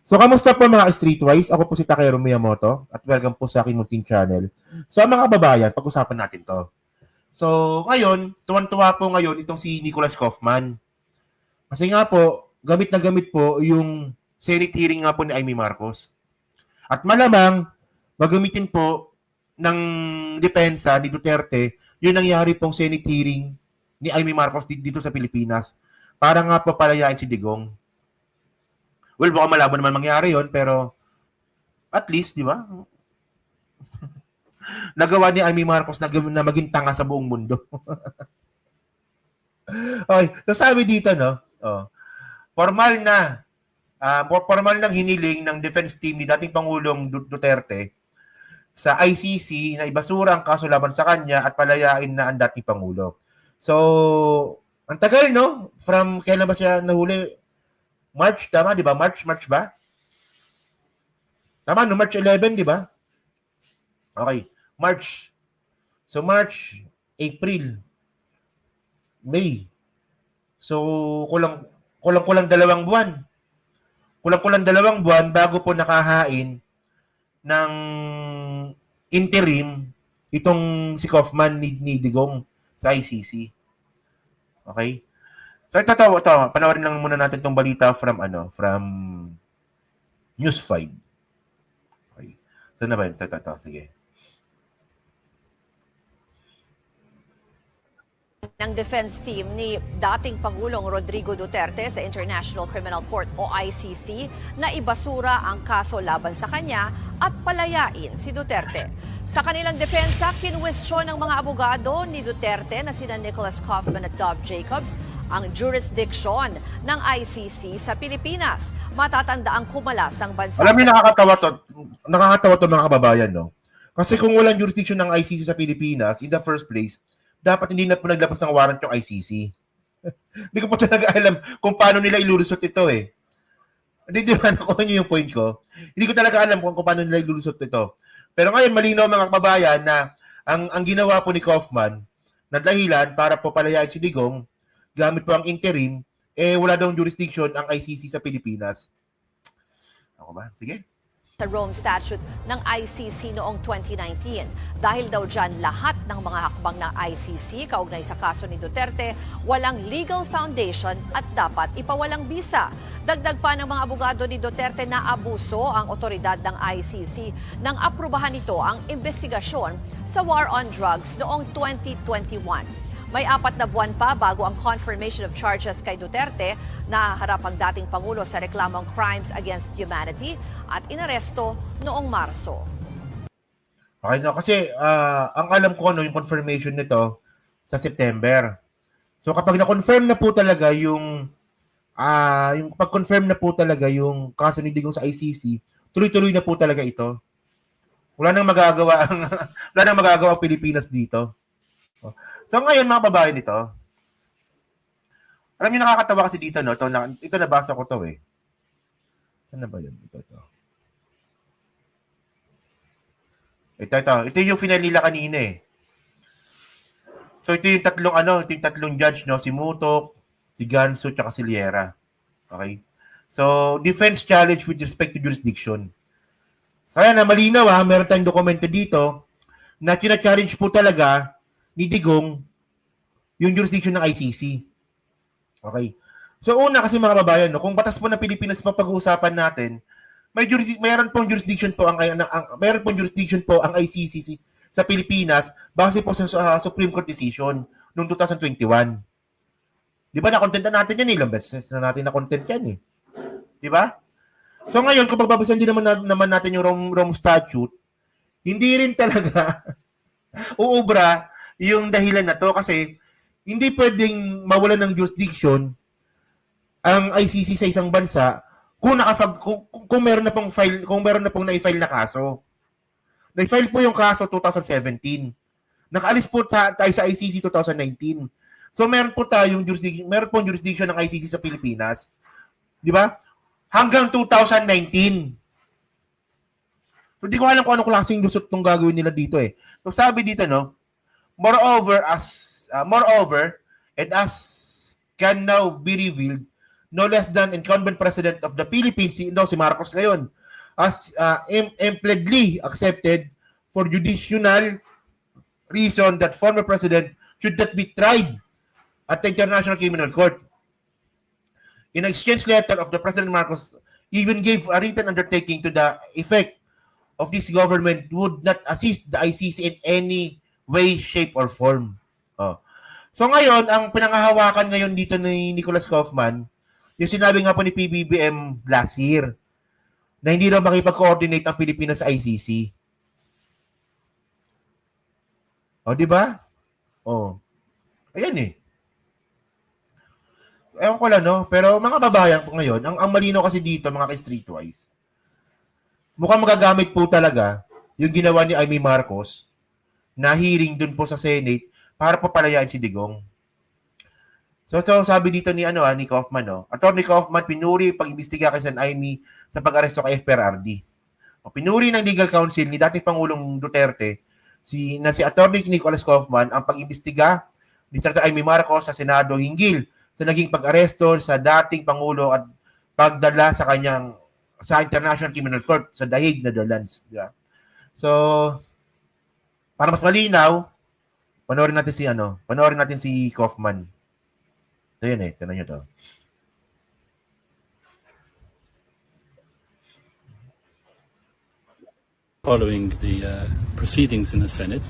So, kamusta po mga Streetwise? Ako po si Takero Miyamoto at welcome po sa aking munting channel. So, mga kababayan, pag-usapan natin to. So, ngayon, tuwan-tuwa po ngayon itong si Nicholas Kaufman. Kasi nga po, gamit na gamit po yung Senate hearing nga po ni Amy Marcos. At malamang, magamitin po ng depensa ni Duterte yung nangyari pong Senate hearing ni Amy Marcos dito sa Pilipinas para nga po palayain si Digong. Well, baka malabo naman mangyari yon, pero at least, di ba? Nagawa ni Amy Marcos na maging tanga sa buong mundo. Okay, so sabi dito, no? Formal na, formal ng hiniling ng defense team ni dating Pangulong Duterte sa ICC na ibasura ang kaso laban sa kanya at palayain na ang dating Pangulo. So, ang tagal, no? From kailan ba siya nahuli? March, tama, di ba? March ba? Tama, no? March 11, di ba? Okay, March. So, March, April, May. So, kulang-kulang 2 buwan. Kulang-kulang 2 buwan bago po nakahain ng interim itong si Kaufman ni Digong sa ICC. Okay? So, ito, panoorin lang muna natin itong balita from News 5. Okay. So, na ba yun? Ito. Sige. Ng defense team ni dating Pangulong Rodrigo Duterte sa International Criminal Court o ICC na ibasura ang kaso laban sa kanya at palayain si Duterte. Sa kanilang depensa, kinwestiyon ng mga abogado ni Duterte na sina Nicholas Kaufman at Dov Jacobs ang jurisdiction ng ICC sa Pilipinas. Matatanda ang kumalas ang bansa. Alam niyo, nakakatawa to mga kababayan, no? Kasi kung walang jurisdiction ng ICC sa Pilipinas, in the first place, dapat hindi na po naglabas ng warrant yung ICC. Hindi ko po talaga alam kung paano nila ilulusot ito eh. Hindi ba nakuha niyo yung point ko? Hindi ko talaga alam kung paano nila ilulusot ito. Pero ngayon, malinaw mga kababayan na ang ginawa po ni Kaufman na dahilan para po palayain si Digong, gamit po ang interim, wala daw jurisdiction ang ICC sa Pilipinas. Ako ba? Sige. Sa Rome Statute ng ICC noong 2019. Dahil daw dyan lahat ng mga hakbang ng ICC kaugnay sa kaso ni Duterte, walang legal foundation at dapat ipawalang bisa. Dagdag pa ng mga abogado ni Duterte na abuso ang otoridad ng ICC nang aprubahan nito ang investigasyon sa war on drugs noong 2021. May 4 na buwan pa bago ang confirmation of charges kay Duterte na harap ang dating Pangulo sa reklamong crimes against humanity at inaresto noong Marso. Okay, no, kasi ang alam ko yung confirmation nito sa September. So kapag na-confirm na po talaga yung pag-confirm na po talaga yung kaso ni Digong sa ICC, tuloy-tuloy na po talaga ito. Wala nang magagawa ang Pilipinas dito. So ngayon mga babae nito, alam niyo nakakatawa kasi dito, no? Ito nabasa ko to eh. Ano ba yun? Ito yung final nila kanina eh. So ito yung tatlong judge, no? Si Mutok, si Ganso, tsaka si Liera. Okay? So, defense challenge with respect to jurisdiction. So ayan na, malinaw meron tayong dokumento dito na kina-challenge po talaga ni Digong yung jurisdiction ng ICC. Okay. So una kasi mga babayan, no, kung batas po ng Pilipinas pag-uusapan natin, mayroon pong jurisdiction po ang ICC sa Pilipinas base po sa Supreme Court decision noong 2021. Di ba na-content na natin yan, ilang beses na natin na-content yan eh. Di ba? So ngayon, kung pagbabasan din naman natin yung Rome Statute, hindi rin talaga uubra yung dahilan na to kasi hindi pwedeng mawalan ng jurisdiction ang ICC sa isang bansa kung meron na pong na-file na kaso. Na-file po yung kaso 2017. Nakaalis po tayo sa ICC 2019. So meron pong jurisdiction ng ICC sa Pilipinas. Di ba? Hanggang 2019. So di ko alam kung anong klaseng lusot tong gagawin nila dito eh. So sabi dito, no, Moreover, and as can now be revealed, no less than incumbent president of the Philippines, si Marcos ngayon, as implicitly accepted for judicial reason that former president should not be tried at the International Criminal Court. In an exchange letter of the President Marcos even gave a written undertaking to the effect of this government would not assist the ICC in any way, shape, or form. Oh. So ngayon, ang pinangahawakan ngayon dito ni Nicholas Kaufman, yung sinabi nga po ni PBBM last year, na hindi daw makipag-coordinate ang Pilipinas sa ICC. O, di ba? O. Ayan eh. Ewan ko lang, no? Pero mga babayan po ngayon, ang malino kasi dito, mga ka-streetwise, mukhang magagamit po talaga yung ginawa ni Amy Marcos na hearing dun po sa Senate para po palayain si Digong. So sabi dito ni ni Kaufman, no? Attorney Kaufman pinuri pag-imbestiga kay Sen. Amy sa pag-aresto kay FPRRD. O, pinuri ng legal counsel ni dating Pangulong Duterte si Attorney Nicholas Kaufman ang pag-imbestiga ni Sen. Amy Marcos sa Senado hinggil sa naging pag-aresto sa dating Pangulo at pagdala sa kanyang sa International Criminal Court sa The Hague, Netherlands. Yeah. So, para mas malinaw, panoorin natin si Kaufman. Ito yun eh, tinan nyo to. Following the proceedings in the Senate,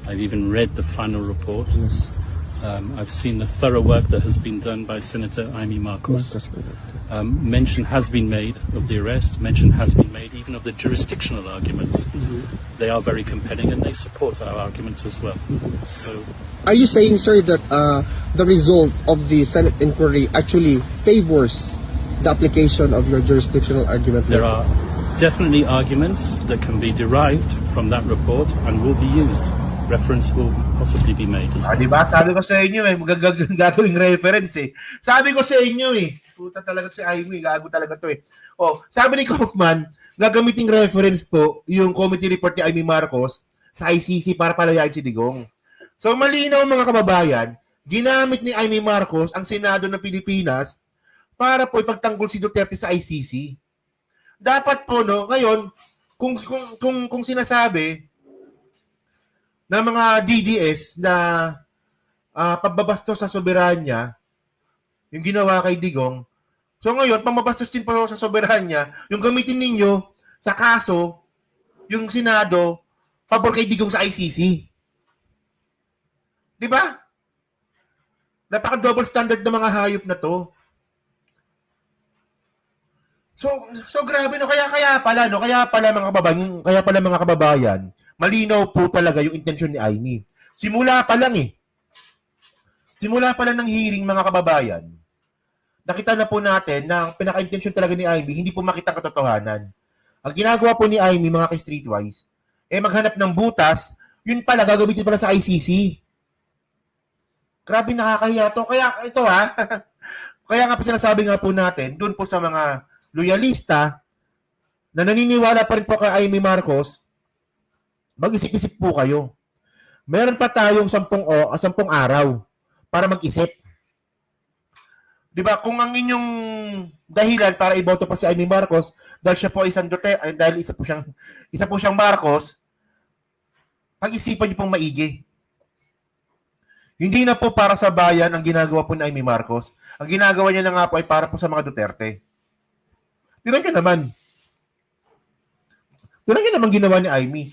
I've even read the final report. Yes. I've seen the thorough work that has been done by Senator Amy Marcos. Mention has been made of the arrest. Mention has been made even of the jurisdictional arguments. They are very compelling and they support our arguments as well. So, Are you saying, sir, that the result of the Senate inquiry actually favors the application of your jurisdictional argument? there are definitely arguments that can be derived from that report and will be used. Reference will possibly be made as well. Diba? Sabi ko sa inyo gagawing reference eh. Sabi ko sa inyo puta talaga si Amy, gago talaga to eh. Oh, sabi ni Kaufman, gagamiting reference po yung committee report ni Amy Marcos sa ICC para palayain si Digong. So malinaw mga kababayan, ginamit ni Amy Marcos ang Senado ng Pilipinas para po ipagtanggol si Duterte sa ICC. Dapat po ngayon kung sinasabi na mga DDS na pagbabastos sa soberanya, yung ginawa kay Digong, so ngayon, pamabastos din po sa soberanya, yung gamitin ninyo sa kaso, yung Senado, pabor kay Digong sa ICC. Di ba? Napaka-double standard ng mga hayop na to. So grabe kaya pala mga kababayan, malinaw po talaga yung intensyon ni Amy. Simula pa lang ng hearing mga kababayan, nakita na po natin na ang pinaka-intensyon talaga ni Amy, hindi po makita ang katotohanan. Ang ginagawa po ni Amy, mga ka-streetwise, maghanap ng butas, yun pala, gagamitin pala sa ICC. Grabe nakakahiya to. Kaya ito kaya nga pa sinasabi nga po natin, dun po sa mga loyalista na naniniwala pa rin po kay Amy Marcos, mag-isip-isip po kayo. Meron pa tayong 10 araw para mag-isip. Di ba? Kung ang inyong dahilan para iboto pa si Amy Marcos dahil siya po isang Duterte, dahil isa po siyang Marcos, pag-isipan niyo pong maigi. Hindi na po para sa bayan ang ginagawa po ni Amy Marcos. Ang ginagawa niya na nga po ay para po sa mga Duterte. Tingnan niyo naman ginawa ni Amy.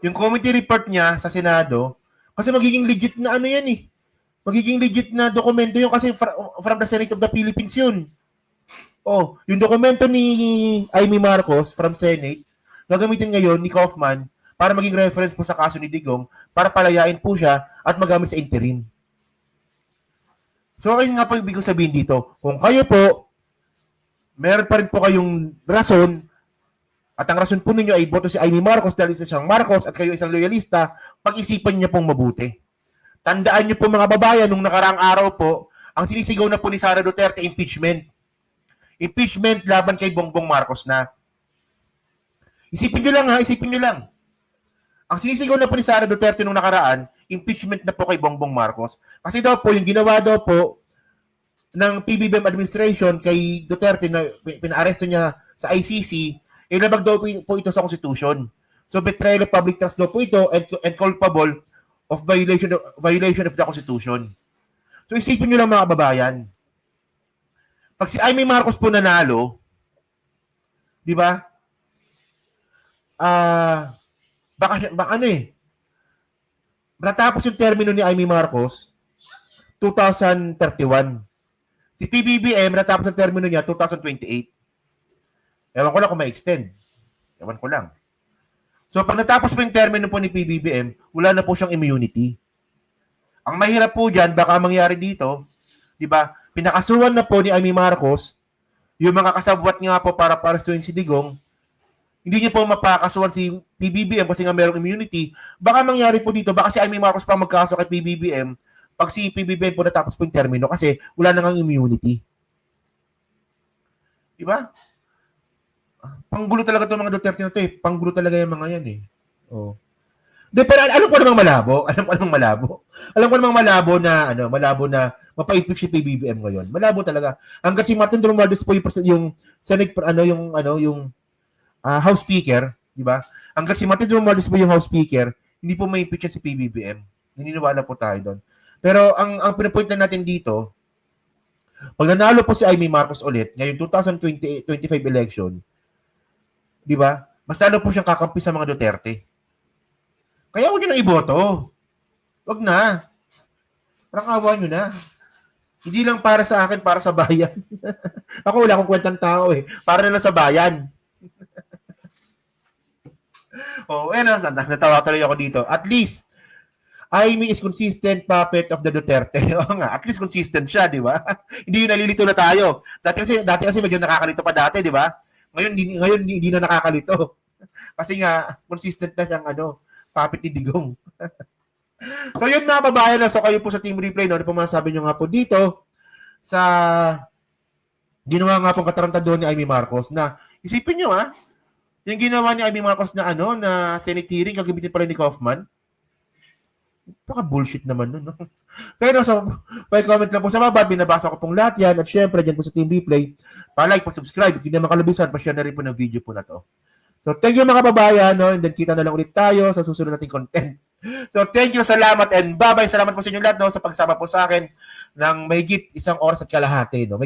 Yung committee report niya sa Senado, kasi magiging legit na yan eh. Magiging legit na dokumento yun kasi from the Senate of the Philippines yun. Oh, yung dokumento ni Amy Marcos from Senate, gagamitin ngayon ni Kaufman para maging reference po sa kaso ni Digong para palayain po siya at magamit sa interim. So, ayun nga po ibig ko sabihin dito. Kung kayo po, meron pa rin po kayong rason at ang rason po ninyo ay boto si Amy Marcos dahil isa siyang Marcos at kayo isang loyalista, pag-isipan niyo pong mabuti. Tandaan niyo po mga babayan, nung nakaraang araw po, ang sinisigaw na po ni Sara Duterte, impeachment. Impeachment laban kay Bongbong Marcos na. Isipin niyo lang. Ang sinisigaw na po ni Sara Duterte nung nakaraan, impeachment na po kay Bongbong Marcos. Kasi daw po, yung ginawa daw po ng PBBM administration kay Duterte na pinaaresto niya sa ICC, ilabag daw po ito sa Constitution. So betrayal of public trust daw po ito and culpable of violation of the Constitution. So isipin niyo lang mga kababayan, pag si Amy Marcos po nanalo, di ba? Natapos yung termino ni Amy Marcos 2031. Si PBBM natapos ang termino niya 2028. Ewan ko lang kung ma-extend. Ewan ko lang. So pag natapos po yung termino po ni PBBM, wala na po siyang immunity. Ang mahirap po diyan, baka mangyari dito, 'di ba? Pinakasuhan na po ni Amy Marcos yung mga kasabwat nga po para parastuin si Digong. Hindi niya po mapakasuhan si PBBM kasi nga merong immunity. Baka mangyari po dito, baka si Amy Marcos pa magkaso kay PBBM pag si PBBM po natapos po yung termino kasi wala na ngang immunity. Di ba? Panggulo talaga itong mga Duterte na ito eh. Panggulo talaga yung mga yan eh. Oh. De, pero alam ko namang malabo. Alam ko namang malabo na mapa-impeach si PBBM ngayon. Malabo talaga. Hanggang si Martin Romualdez po yung Senate yung House Speaker, di ba? Hanggang si Martin Romualdez po yung House Speaker, hindi po may impeach si PBBM. Naniniwala po tayo doon. Pero ang pinapoint na natin dito, pag nanalo po si Amy Marcos ulit, ngayon 2025 election, di ba? Mas lalo po siyang kakampi sa mga Duterte. Kaya huwag nyo nang iboto. Huwag na. Parang awa nyo na. Hindi lang para sa akin, para sa bayan. Ako wala akong kwentang tao eh. Para na lang sa bayan. Natawa tuloy ako dito. At least, Amy is consistent puppet of the Duterte. Oo nga, at least consistent siya, di ba? Hindi yung nalilito na tayo. Dati kasi medyo nakakalito pa dati, di ba? Ngayon hindi na nakakalito. Kasi nga, consistent na siyang puppet ni Digong. So yun mga babayan, so kayo po sa Team Replay, ano po masasabi nyo nga po dito sa ginawa nga pong katarantado ni Amy Marcos na isipin nyo yung ginawa ni Amy Marcos na na Senate hearing, gagamitin pala ni Kaufman. Baka bullshit naman nun, no? Kaya may comment lang po sa baba, binabasa ko pong lahat yan, at syempre, dyan po sa Team Replay, pa-like, pa-subscribe, hindi naman kalabisan, pa-share na rin po ng video po na to. So, thank you mga kababayan, no? And then, kita na lang ulit tayo sa susunod nating content. So, thank you, salamat, and bye-bye. Salamat po sa inyo lahat, no? Sa pagsama po sa akin ng mahigit 1 oras at kalahati, no?